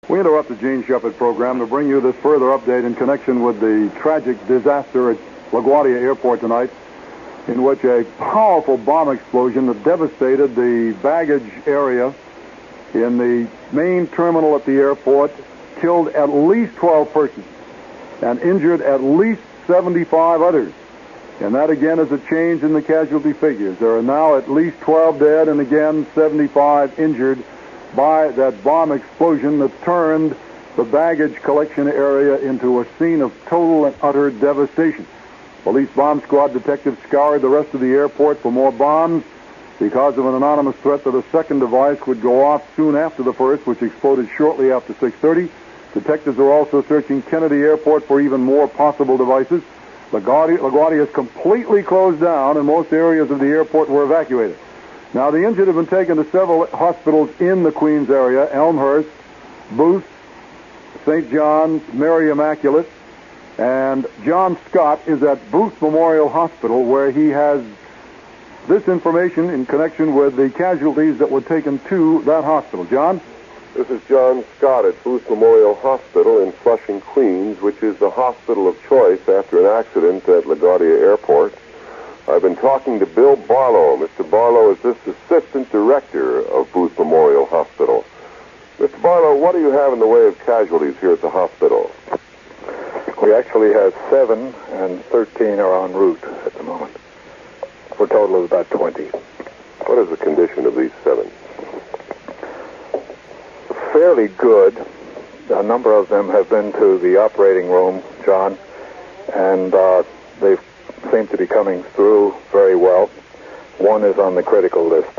We interrupt the Gene Shepard program to bring you this further update in connection with the tragic disaster at LaGuardia-Airport tonight, in which a powerful bomb explosion that devastated the baggage area in the main terminal at the airport killed at least 12 persons and injured at least 75 others. And that, again, is a change in the casualty figures. There are now at least 12 dead and, again, 75 injured by that bomb explosion that turned the baggage collection area into a scene of total and utter devastation. Police bomb squad detectives scoured the rest of the airport for more bombs because of an anonymous threat that a second device would go off soon after the first, which exploded shortly after 6:30. Detectives are also searching Kennedy Airport for even more possible devices. LaGuardia is completely closed down, and most areas of the airport were evacuated. Now, the injured have been taken to several hospitals in the Queens area: Elmhurst, Booth, St. John's, Mary Immaculate, and John Scott is at Booth Memorial Hospital, where he has this information in connection with the casualties that were taken to that hospital. John? This is John Scott at Booth Memorial Hospital in Flushing, Queens, which is the hospital of choice after an accident at LaGuardia Airport. I've been talking to Bill Barlow. Mr. Barlow is this assistant director of Booth Memorial Hospital. Mr. Barlow, what do you have in the way of casualties here at the hospital? We actually have 7, and 13 are en route at the moment, for a total of about 20. What is the condition of these 7? Fairly good. A number of them have been to the operating room, John, and they seem to be coming through very well. One is on the critical list,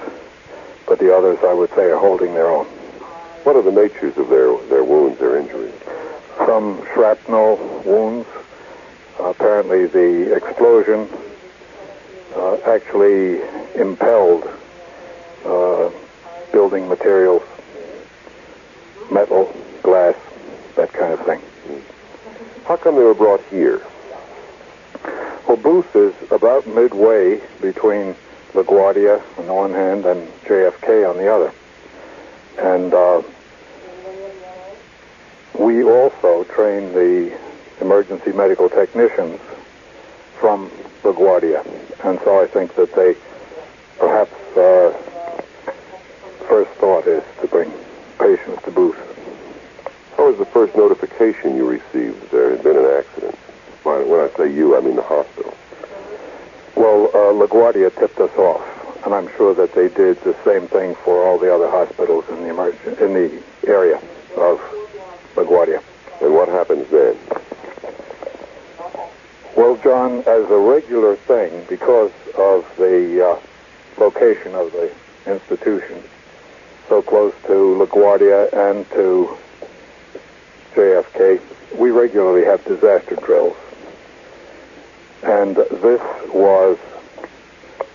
but the others, I would say, are holding their own. What are the natures of their wounds, their injuries? Some shrapnel wounds. Apparently the explosion actually impelled building materials, metal, glass, that kind of thing. How come they were brought here? Well, Booth is about midway between LaGuardia on the one hand and JFK on the other. And we also train the emergency medical technicians from LaGuardia. And so I think that they perhaps first thought is to bring patients to Booth. What was the first notification you received that there had been an accident? When I say you, I mean the hospital. Well, LaGuardia tipped us off, and I'm sure that they did the same thing for all the other hospitals in the area of LaGuardia. And what happens then? Well, John, as a regular thing, because of the location of the institution, so close to LaGuardia and to JFK, we regularly have disaster drills. And this was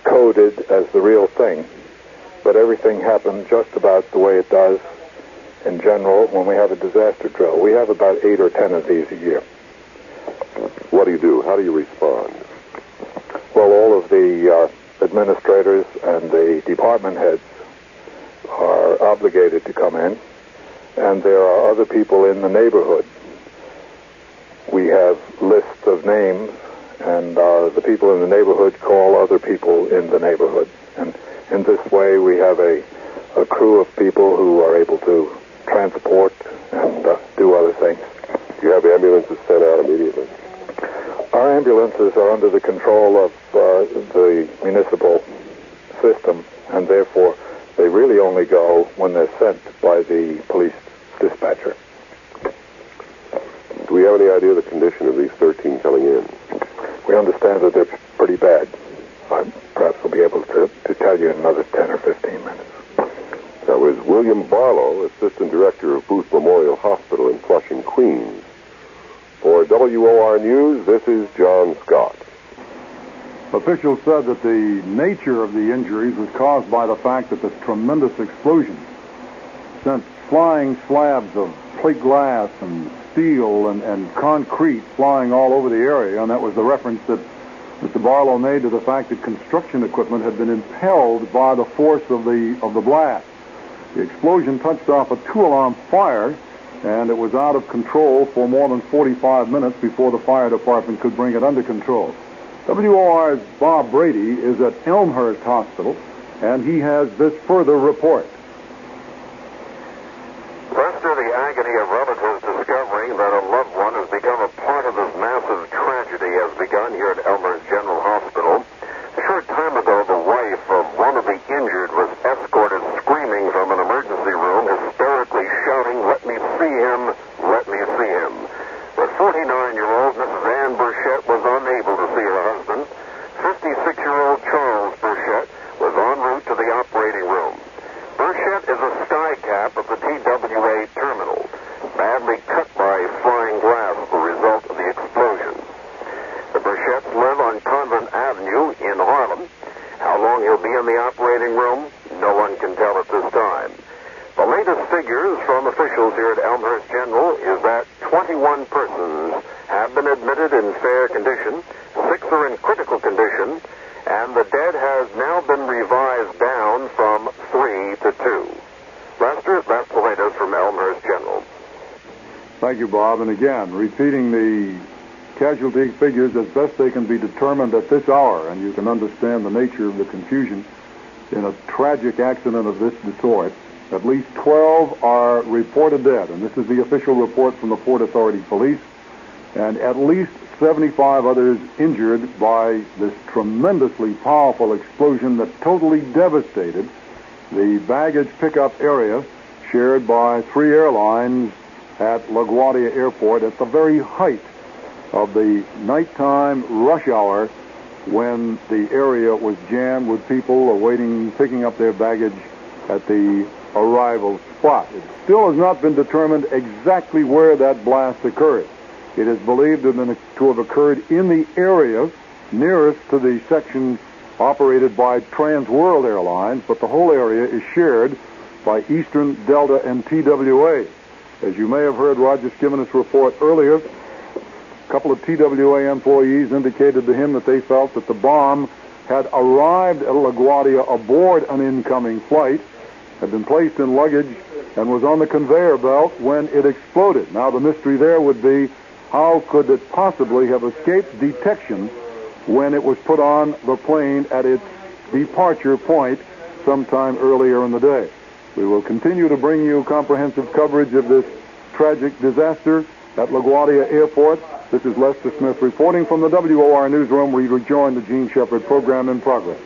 coded as the real thing, but everything happened just about the way it does in general when we have a disaster drill. We have about 8 or 10 of these a year. What do you do? How do you respond? Well, all of the administrators and the department heads are obligated to come in, and there are other people in the neighborhood. We have lists of names, and the people in the neighborhood call other people in the neighborhood. And in this way, we have a crew of people who are able to transport and do other things. Do you have ambulances sent out immediately? Our ambulances are under the control of the municipal system, and therefore they really only go when they're sent by the police dispatcher. Do we have any idea of the condition of these 13 coming in? We understand that they're pretty bad. Perhaps we'll be able to tell you in another 10 or 15 minutes. That was William Barlow, Assistant Director of Booth Memorial Hospital in Flushing, Queens. For WOR News, this is John Scott. Officials said that the nature of the injuries was caused by the fact that this tremendous explosion sent flying slabs of plate glass and steel and concrete flying all over the area, and that was the reference that Mr. Barlow made to the fact that construction equipment had been impelled by the force of the blast. The explosion touched off a 2-alarm fire and it was out of control for more than 45 minutes before the fire department could bring it under control. WOR's Bob Brady is at Elmhurst Hospital, and he has this further report. Lester, the agony of relatives discovering that a loved one has become a part of this massive tragedy has begun here at Elmhurst General Hospital. A short time ago, the wife of one of the injured was escorted screaming from an emergency room, hysterically shouting, "Let me see him, let me see him." But 49-year-old Mrs. Ann Burchett was unable to see her husband. 56-year-old Charles Burchett was en route to the operating room. Burchett is a sky cap of the TWA terminal, badly cut by flying glass as a result of the explosion. The Burchetts live on Convent Avenue in Harlem. How long he'll be in the operating room, no one can tell at this time. The latest figures from officials here at Elmhurst General is that 21 persons have been admitted in fair condition, 6 are in critical condition, and the dead has now been revised down from 3 to 2. Lester, that's the latest from Elmhurst General. Thank you, Bob. And again, repeating the casualty figures as best they can be determined at this hour, and you can understand the nature of the confusion in a tragic accident of this sort. At least 12 are reported dead, and this is the official report from the Port Authority Police, and at least 75 others injured by this tremendously powerful explosion that totally devastated the baggage pickup area shared by 3 airlines at LaGuardia Airport at the very height of the nighttime rush hour when the area was jammed with people awaiting picking up their baggage at the arrival spot. It still has not been determined exactly where that blast occurred. It is believed to have occurred in the area nearest to the section operated by Trans World Airlines, but the whole area is shared by Eastern, Delta, and TWA. As you may have heard Rogers giving us a report earlier, a couple of TWA employees indicated to him that they felt that the bomb had arrived at LaGuardia aboard an incoming flight, had been placed in luggage, and was on the conveyor belt when it exploded. Now the mystery there would be, how could it possibly have escaped detection when it was put on the plane at its departure point sometime earlier in the day? We will continue to bring you comprehensive coverage of this tragic disaster at LaGuardia Airport. This is Lester Smith reporting from the WOR Newsroom, where you rejoin the Gene Shepard program in progress.